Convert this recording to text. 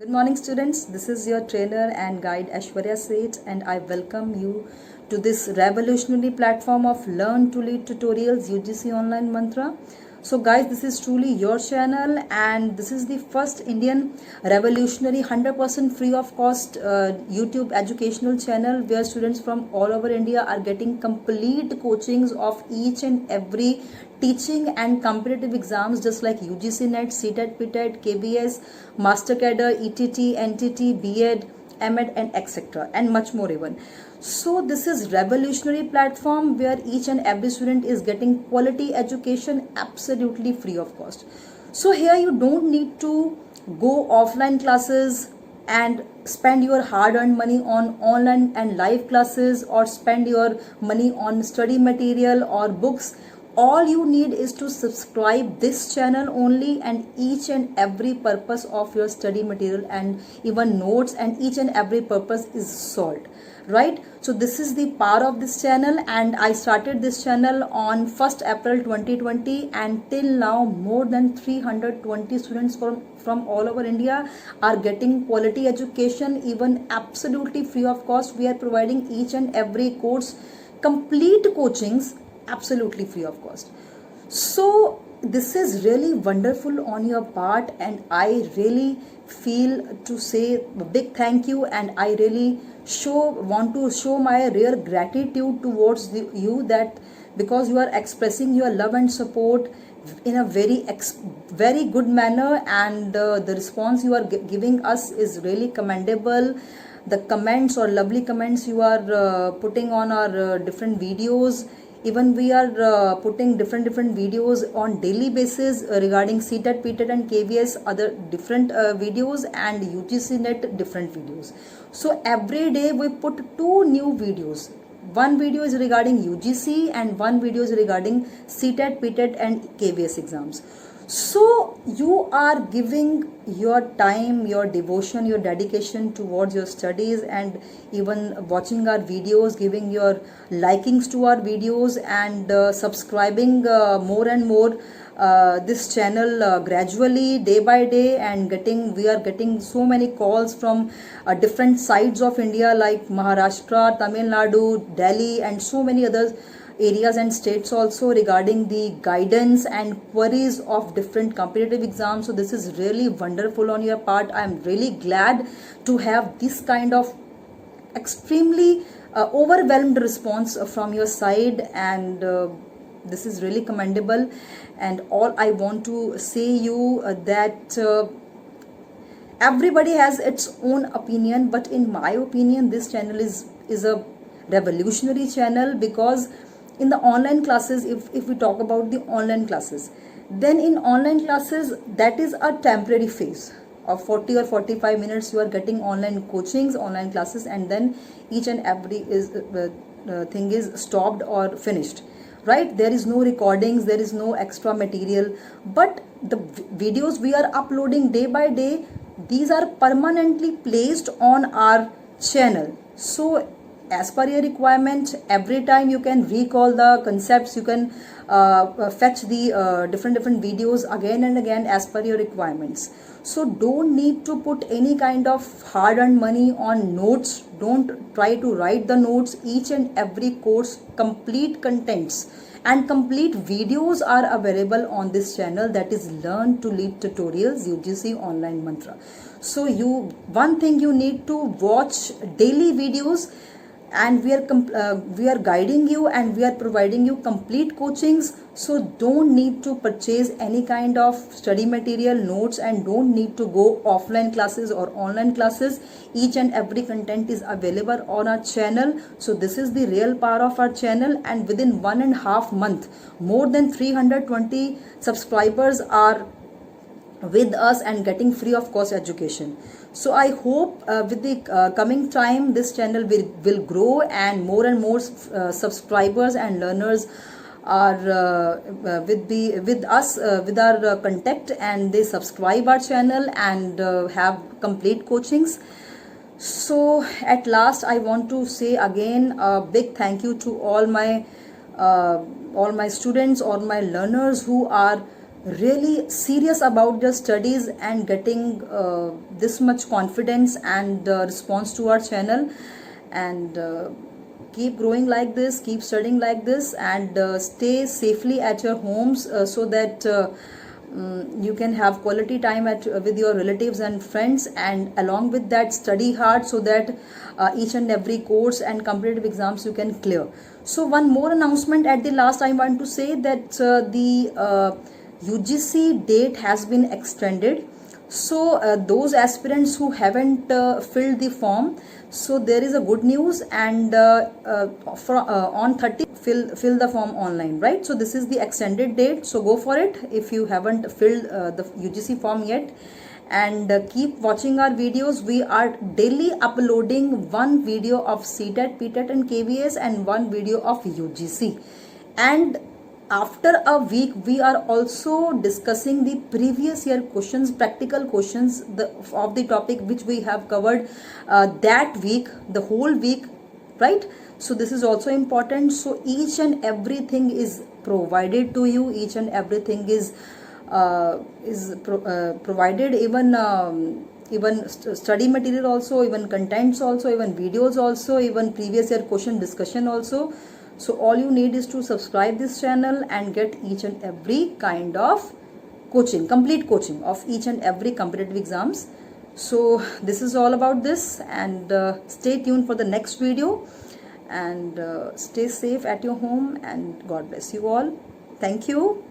Good morning, students. This is your trainer and guide Aishwarya Seth, and I welcome you to this revolutionary platform of Learn to Lead Tutorials UGC Online Mantra. So, guys, this is truly your channel, and this is the first Indian revolutionary 100% free of cost YouTube educational channel where students from all over India are getting complete coachings of each and every teaching and competitive exams just like UGC NET, CTET, PTET, KBS, Master Cadre, ETT, NTT, BEd, MEd, and etc. and much more even. So this is revolutionary platform where each and every student is getting quality education absolutely free of cost. So here you don't need to go offline classes and spend your hard-earned money on online and live classes or spend your money on study material or books. All you need is to subscribe this channel only, and each and every purpose of your study material and even notes and each and every purpose is solved, right? So this is the power of this channel, and I started this channel on 1st April 2020, and till now more than 320 students from all over India are getting quality education even absolutely free of cost. We are providing each and every course complete coachings absolutely free of cost. So this is really wonderful on your part, and I really feel to say a big thank you, and I really want to show my real gratitude towards you, that because you are expressing your love and support in a very good manner, and the response you are giving us is really commendable. The comments or lovely comments you are putting on our different videos. Even we are putting different videos on daily basis regarding CTET, PTET and KVS, other different videos, and UGC NET different videos. So every day we put 2 new videos. One video is regarding UGC and one video is regarding CTET, PTET and KVS exams. So you are giving your time, your devotion, your dedication towards your studies, and even watching our videos, giving your likings to our videos, and subscribing more and more this channel gradually day by day, and we are getting so many calls from different sides of India like Maharashtra, Tamil Nadu, Delhi and so many others areas and states also regarding the guidance and queries of different competitive exams. So this is really wonderful on your part. I am really glad to have this kind of extremely overwhelmed response from your side, and this is really commendable. And all I want to say you that everybody has its own opinion, but in my opinion this channel is a revolutionary channel, because in the online classes, if we talk about the online classes, then in online classes that is a temporary phase of 40 or 45 minutes you are getting online coachings, online classes, and then each and every thing is stopped or finished, right? There is no recordings, there is no extra material, but the videos we are uploading day by day, these are permanently placed on our channel. So as per your requirement, every time you can recall the concepts, you can fetch the different videos again and again as per your requirements. So don't need to put any kind of hard-earned money on notes. Don't try to write the notes. Each and every course complete contents and complete videos are available on this channel, that is Learn to Lead Tutorials UGC Online Mantra. So one thing you need to watch daily videos, and we are guiding you and we are providing you complete coachings. So don't need to purchase any kind of study material, notes, and don't need to go offline classes or online classes. Each and every content is available on our channel. So this is the real power of our channel, and within 1.5 months more than 320 subscribers are with us and getting free of cost education. So I hope with the coming time this channel will grow, and more subscribers and learners are with us with our contact, and they subscribe our channel and have complete coachings. So at last I want to say again a big thank you to all my students, all my learners who are really serious about their studies and getting this much confidence and response to our channel. And keep growing like this, keep studying like this, and stay safely at your homes so that you can have quality time with your relatives and friends, and along with that study hard so that each and every course and competitive exams you can clear. So one more announcement at the last, I want to say that the UGC date has been extended. So those aspirants who haven't filled the form, so there is a good news, and on 30 fill the form online, right? So this is the extended date, so go for it if you haven't filled the UGC form yet. And keep watching our videos. We are daily uploading one video of CTET, PTET and KVS, and one video of UGC. And after a week we are also discussing the previous year questions, practical questions of the topic which we have covered that week, the whole week, right? So this is also important. So each and everything is provided to you, each and everything is provided, even study material also, even contents also, even videos also, even previous year question discussion also. So all you need is to subscribe this channel and get each and every kind of coaching, complete coaching of each and every competitive exams. So this is all about this, and stay tuned for the next video, and stay safe at your home, and God bless you all. Thank you.